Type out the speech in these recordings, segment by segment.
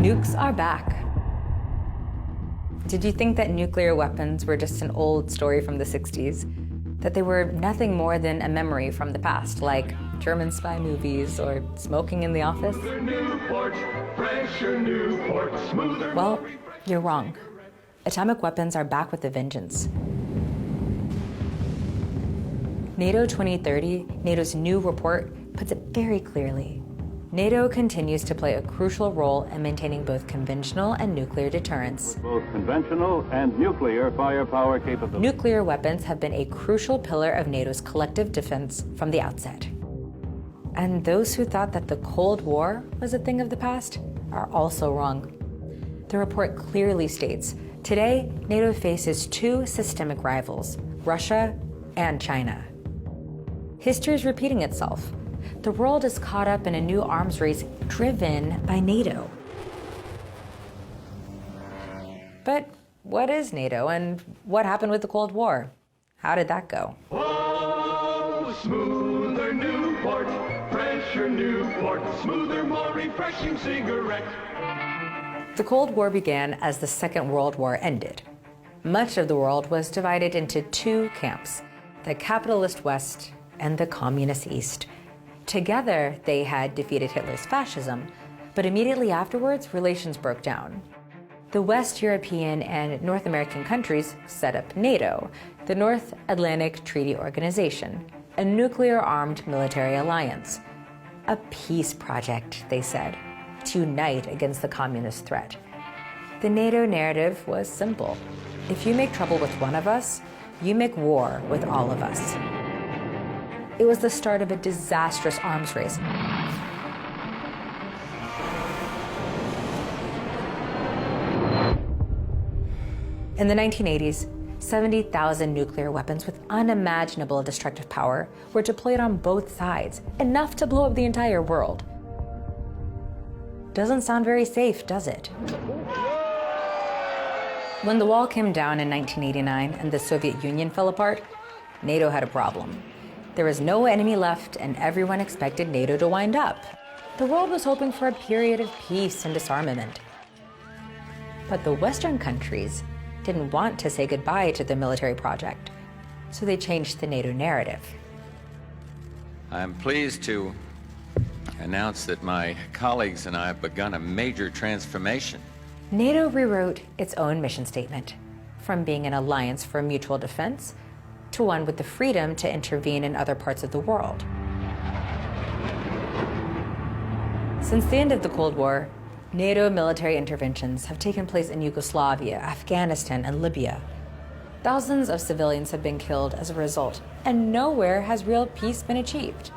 Nukes are back. Did you think that nuclear weapons were just an old story from the 60s? That they were nothing more than a memory from the past, like German spy movies or smoking in the office? Well, you're wrong. Atomic weapons are back with a vengeance. NATO 2030, NATO's new report, puts it very clearly. NATO continues to play a crucial role in maintaining both conventional and nuclear deterrence. Both conventional and nuclear firepower capability. Nuclear weapons have been a crucial pillar of NATO's collective defense from the outset. And those who thought that the Cold War was a thing of the past are also wrong. The report clearly states, today, NATO faces two systemic rivals, Russia and China. History is repeating itself. The world is caught up in a new arms race driven by NATO. But what is NATO and what happened with the Cold War? How did that go? Oh, smoother Newport, fresher Newport, smoother, more refreshing cigarette. The Cold War began as the Second World War ended. Much of the world was divided into two camps, the capitalist West and the communist East. Together, they had defeated Hitler's fascism, but immediately afterwards, relations broke down. The West European and North American countries set up NATO, the North Atlantic Treaty Organization, a nuclear-armed military alliance. A peace project, they said, to unite against the communist threat. The NATO narrative was simple. If you make trouble with one of us, you make war with all of us. It was the start of a disastrous arms race. In the 1980s, 70,000 nuclear weapons with unimaginable destructive power were deployed on both sides, enough to blow up the entire world. Doesn't sound very safe, does it? When the wall came down in 1989 and the Soviet Union fell apart, NATO had a problem. There was no enemy left, and everyone expected NATO to wind up. The world was hoping for a period of peace and disarmament. But the Western countries didn't want to say goodbye to the military project, so they changed the NATO narrative. I'm pleased to announce that my colleagues and I have begun a major transformation. NATO rewrote its own mission statement, from being an alliance for mutual defense to one with the freedom to intervene in other parts of the world. Since the end of the Cold War, NATO military interventions have taken place in Yugoslavia, Afghanistan, and Libya. Thousands of civilians have been killed as a result, and nowhere has real peace been achieved.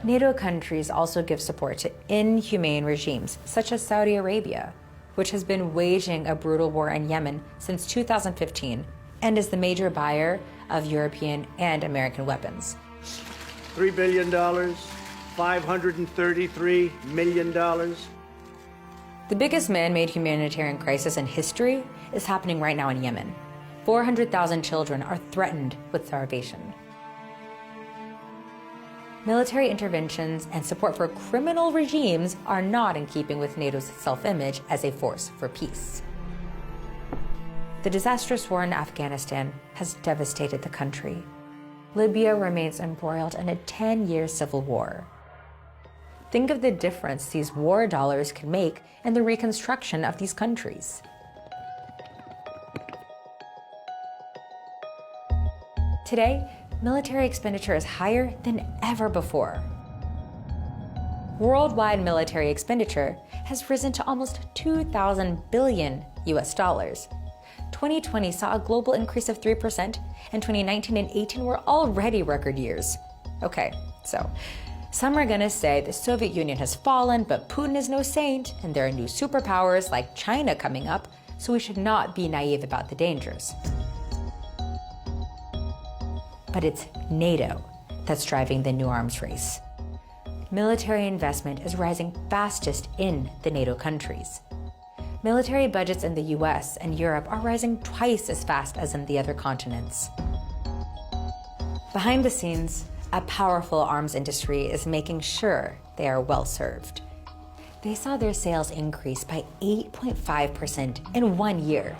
NATO countries also give support to inhumane regimes, such as Saudi Arabia, which has been waging a brutal war in Yemen since 2015, and is the major buyer of European and American weapons. $3 billion, $533 million. The biggest man-made humanitarian crisis in history is happening right now in Yemen. 400,000 children are threatened with starvation. Military interventions and support for criminal regimes are not in keeping with NATO's self-image as a force for peace. The disastrous war in Afghanistan has devastated the country. Libya remains embroiled in a 10-year civil war. Think of the difference these war dollars can make in the reconstruction of these countries. Today, military expenditure is higher than ever before. Worldwide military expenditure has risen to almost 2,000 billion US dollars. 2020 saw a global increase of 3%, and 2019 and 18 were already record years. Okay, so some are gonna say the Soviet Union has fallen, but Putin is no saint, and there are new superpowers like China coming up, so we should not be naive about the dangers. But it's NATO that's driving the new arms race. Military investment is rising fastest in the NATO countries. Military budgets in the US and Europe are rising twice as fast as in the other continents. Behind the scenes, a powerful arms industry is making sure they are well served. they saw their sales increase by 8.5% in 1 year.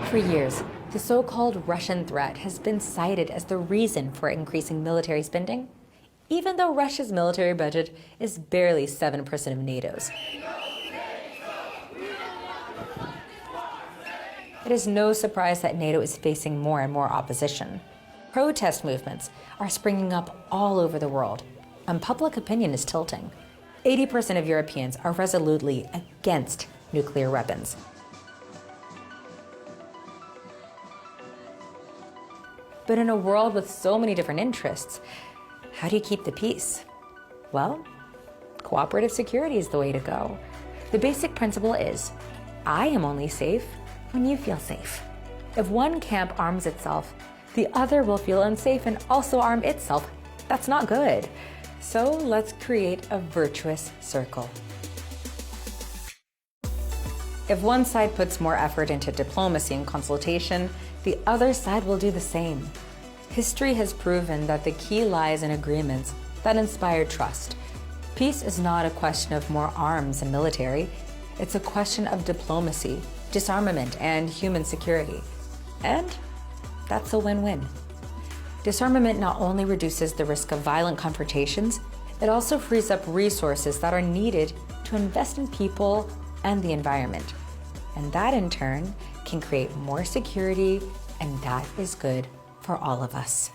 For years, the so-called Russian threat has been cited as the reason for increasing military spending, even though Russia's military budget is barely 7% of NATO's. It is no surprise that NATO is facing more and more opposition. Protest movements are springing up all over the world, and public opinion is tilting. 80% of Europeans are resolutely against nuclear weapons. But in a world with so many different interests, how do you keep the peace? Well, cooperative security is the way to go. The basic principle is, I am only safe when you feel safe. If one camp arms itself, the other will feel unsafe and also arm itself. That's not good. So let's create a virtuous circle. If one side puts more effort into diplomacy and consultation, the other side will do the same. History has proven that the key lies in agreements that inspire trust. Peace is not a question of more arms and military. It's a question of diplomacy, disarmament, and human security. And that's a win-win. Disarmament not only reduces the risk of violent confrontations, it also frees up resources that are needed to invest in people and the environment. And that in turn can create more security, and that is good for all of us.